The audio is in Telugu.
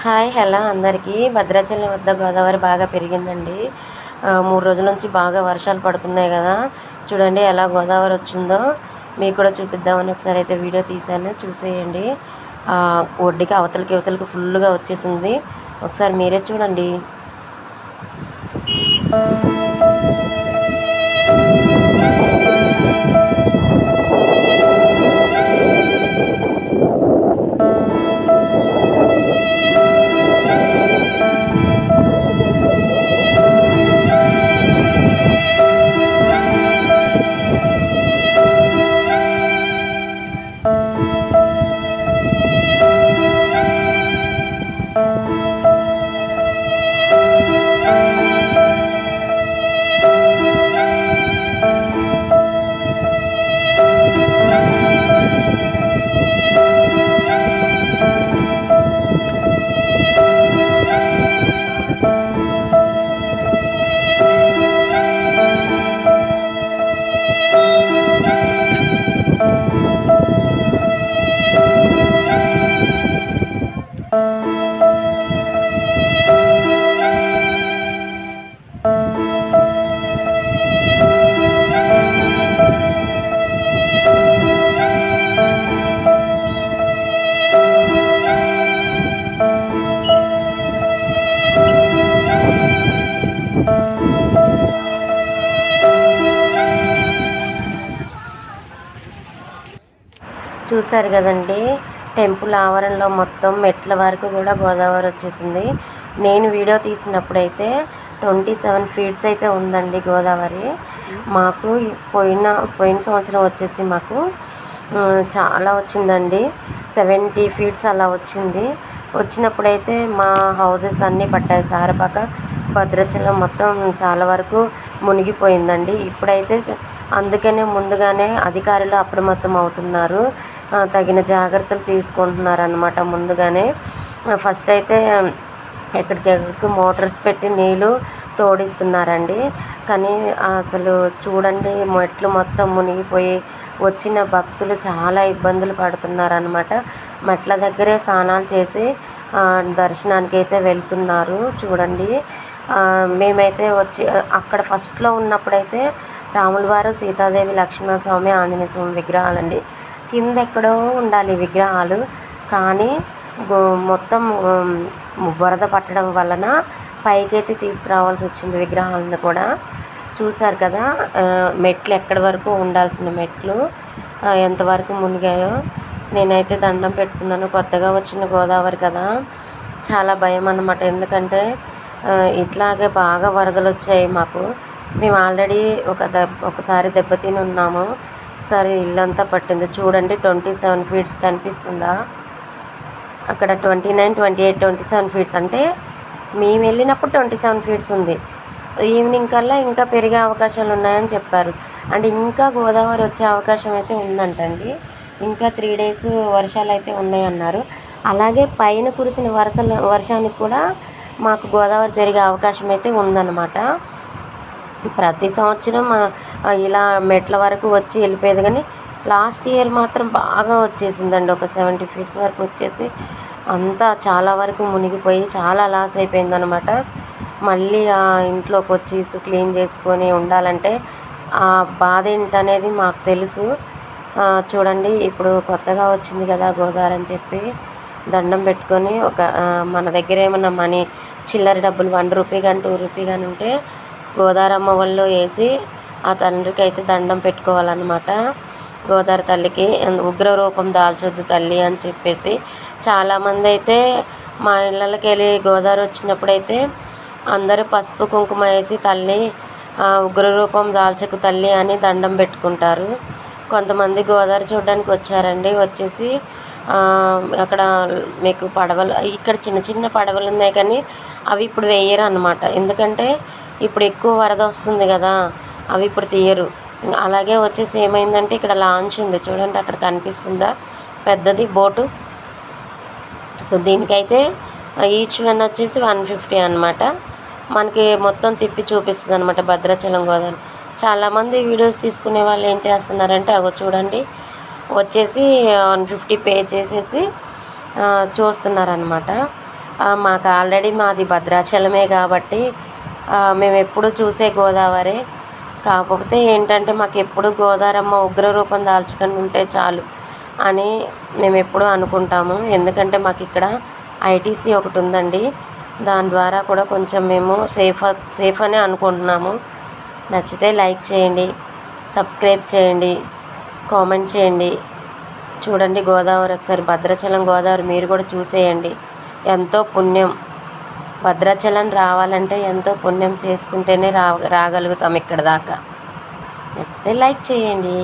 హాయ్ హలో అందరికీ. భద్రాచలం వద్ద గోదావరి బాగా పెరిగిందండి. 3 రోజుల నుంచి బాగా వర్షాలు పడుతున్నాయి కదా. చూడండి ఎలా గోదావరి వచ్చిందో. మీకు కూడా చూపిద్దామని ఒకసారి అయితే వీడియో తీశాను, చూసేయండి. ఒడ్డుకి అవతలకి ఇవతలకి ఫుల్గా వచ్చేసింది. ఒకసారి మీరే చూడండి. చూశారు కదండి, టెంపుల్ ఆవరణలో మొత్తం మెట్ల వరకు కూడా గోదావరి వచ్చేసింది. నేను వీడియో తీసినప్పుడైతే 27 ఫీట్స్ అయితే ఉందండి గోదావరి. మాకు పోయిన సంవత్సరం వచ్చేసి మాకు చాలా వచ్చిందండి, 70 ఫీట్స్ అలా వచ్చింది. వచ్చినప్పుడైతే మా హౌసెస్ అన్నీ పట్టాయి. సారపాక భద్రాచలం మొత్తం చాలా వరకు మునిగిపోయిందండి. ఇప్పుడైతే అందుకనే ముందుగానే అధికారులు అప్రమత్తం అవుతున్నారు, తగిన జాగ్రత్తలు తీసుకుంటున్నారు అన్నమాట. ముందుగానే ఫస్ట్ అయితే ఎక్కడికెక్కడికి మోటార్స్ పెట్టి నీళ్ళు తోడిస్తున్నారండి. కానీ అసలు చూడండి, మెట్లు మొత్తం మునిగిపోయి వచ్చిన భక్తులు చాలా ఇబ్బందులు పడుతున్నారన్నమాట. మెట్ల దగ్గరే స్నానాలు చేసి దర్శనానికి అయితే వెళ్తున్నారు. చూడండి, మేమైతే వచ్చి అక్కడ ఫస్ట్లో ఉన్నప్పుడైతే రాములవారు, సీతాదేవి, లక్ష్మణస్వామి, ఆంజనేయ స్వామి విగ్రహాలండి. కింద ఎక్కడో ఉండాలి విగ్రహాలు, కానీ మొత్తం బురద పట్టడం వలన పైకైతే తీసుకురావాల్సి వచ్చింది విగ్రహాలను కూడా. చూశారు కదా, మెట్లు ఎక్కడి వరకు ఉండాల్సిన మెట్లు ఎంతవరకు మునిగాయో. నేనైతే దండం పెట్టుకున్నాను. కొత్తగా వచ్చిన గోదావరి కదా, చాలా భయం అన్నమాట. ఎందుకంటే ఇట్లాగే బాగా వరదలు వచ్చాయి మాకు. మేము ఆల్రెడీ ఒకసారి దెబ్బతిని ఉన్నాము. ఒకసారి ఇల్లంతా పట్టింది. చూడండి, 27 ఫీట్స్ కనిపిస్తుందా అక్కడ? 29, 28, 27 ఫీట్స్ అంటే మేము వెళ్ళినప్పుడు 27 ఫీట్స్ ఉంది. ఈవినింగ్ కల్లా ఇంకా పెరిగే అవకాశాలు ఉన్నాయని చెప్పారు. అంటే ఇంకా గోదావరి వచ్చే అవకాశం అయితే ఉందంటండి. ఇంకా 3 డేస్ వర్షాలు అయితే ఉన్నాయన్నారు. అలాగే పైన కురిసిన వర్షానికి కూడా మాకు గోదావరి పెరిగే అవకాశం అయితే ఉందన్నమాట. ప్రతి సంవత్సరం ఇలా మెట్ల వరకు వచ్చి వెళ్ళిపోయేది, కానీ లాస్ట్ ఇయర్ మాత్రం బాగా వచ్చేసిందండి. ఒక 70 ఫీట్స్ వరకు వచ్చేసి అంతా చాలా వరకు మునిగిపోయి చాలా లాస్ అయిపోయిందనమాట. మళ్ళీ ఆ ఇంట్లోకి వచ్చి క్లీన్ చేసుకొని ఉండాలంటే ఆ బాధ ఏంటనేది మాకు తెలుసు. చూడండి, ఇప్పుడు కొత్తగా వచ్చింది కదా గోదావరి అని చెప్పి దండం పెట్టుకొని మన దగ్గర ఏమన్నా మనీ చిల్లర డబ్బులు 1 రూపీ కానీ 2 రూపీ కానీ ఉంటే గోదావరి అమ్మ వాళ్ళు వేసి ఆ తండ్రికి అయితే దండం పెట్టుకోవాలన్నమాట. గోదావరి తల్లికి ఉగ్ర రూపం దాల్చొద్దు తల్లి అని చెప్పేసి చాలామంది అయితే మా ఇళ్ళకి వెళ్ళి గోదావరి వచ్చినప్పుడైతే అందరూ పసుపు కుంకుమ వేసి తల్లి ఉగ్ర రూపం దాల్చకు తల్లి అని దండం పెట్టుకుంటారు. కొంతమంది గోదావరి చూడడానికి వచ్చారండి. వచ్చేసి అక్కడ మీకు పడవలు, ఇక్కడ చిన్న చిన్న పడవలు ఉన్నాయి, కానీ అవి ఇప్పుడు వేయరు అన్నమాట. ఎందుకంటే ఇప్పుడు ఎక్కువ వరద వస్తుంది కదా, అవి ఇప్పుడు తీయరు. అలాగే వచ్చేసి ఏమైందంటే ఇక్కడ లాంచ్ ఉంది చూడండి, అక్కడ కనిపిస్తుందా పెద్దది బోటు. సో దీనికైతే ఈచ్ వన్ వచ్చేసి 150 అన్నమాట. మనకి మొత్తం తిప్పి చూపిస్తుంది అనమాట భద్రాచలం గోదావరి. చాలామంది వీడియోస్ తీసుకునే వాళ్ళు ఏం చేస్తున్నారంటే అగో చూడండి, వచ్చేసి 150 పే చేసేసి చూస్తున్నారనమాట. మాకు ఆల్రెడీ మాది భద్రాచలమే కాబట్టి మేము ఎప్పుడు చూసే గోదావరి. కాకపోతే ఏంటంటే మాకు ఎప్పుడు గోదారమ్మ ఉగ్ర రూపం దాల్చుకొని ఉంటే చాలు అని మేము ఎప్పుడూ అనుకుంటాము. ఎందుకంటే మాకు ఇక్కడ ఐటీసీ ఒకటి ఉందండి. దాని ద్వారా కూడా కొంచెం మేము సేఫ్ అని అనుకుంటున్నాము. నచ్చితే లైక్ చేయండి, సబ్స్క్రైబ్ చేయండి, కామెంట్ చేయండి. చూడండి గోదావరి, ఒకసారి భద్రాచలం గోదావరి మీరు కూడా చూసేయండి. ఎంతో పుణ్యం. భద్రాచలం రావాలంటే ఎంతో పుణ్యం చేసుకుంటేనే రాగలుగుతాం ఇక్కడ దాకా. నచ్చితే లైక్ చేయండి.